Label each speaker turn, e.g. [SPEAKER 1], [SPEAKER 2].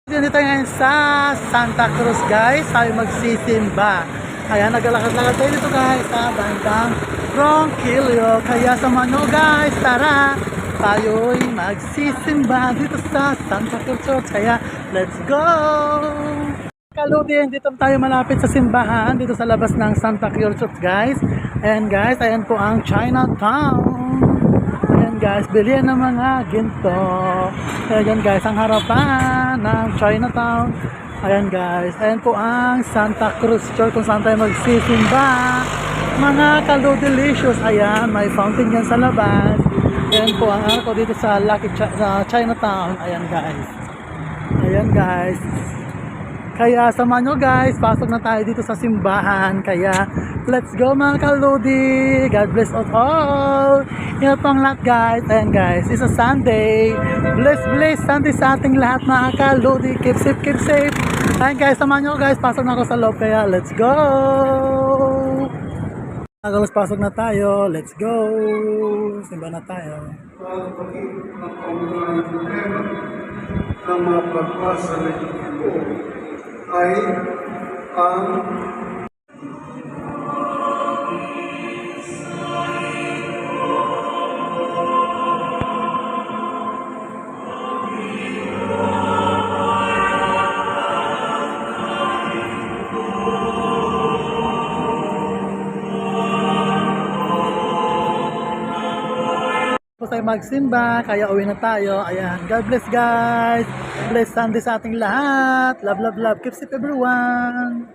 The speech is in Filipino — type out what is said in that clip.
[SPEAKER 1] Dito tayo ngayon sa Santa Cruz guys, tayo magsisimba. Kaya naglalakad-lakad tayo dito guys sa bandang Ronquillo. Kaya samahan nyo guys, tara! Tayo'y magsisimba dito sa Santa Cruz Church. Kaya let's go! Kaludin, dito tayo malapit sa simbahan dito sa labas ng Santa Cruz Church guys. Ayan guys, ayan po ang Chinatown. Ayan guys, bilihan ng mga ginto. Ayan guys, ang harapan ng Chinatown. Ayan guys, ayan po ang Santa Cruz Church kung saan tayo magsisimba. Mga kaludelicious, ayan, may fountain yan sa labas. Ayan po ang arko dito sa sa Chinatown. Ayan guys. Ayan guys. Kaya samahan nyo guys, pasok na tayo dito sa simbahan. Kaya let's go mga kaludi. God bless us all. Ingat pang lahat guys. Ayan guys, it's a Sunday. Bless Sunday sa ating lahat mga kaludi. Keep safe. Ayan guys, samahan nyo guys, pasok na ako sa loob. Kaya let's go. Agalos pasok na tayo. Let's go. Simba na tayo.
[SPEAKER 2] Ang mapagpasa ng ito ay ang
[SPEAKER 1] Tayo magsimba, kaya uwi na tayo. Ayan, God bless guys. Bless Sunday sa ating lahat. Love. Keep safe everyone.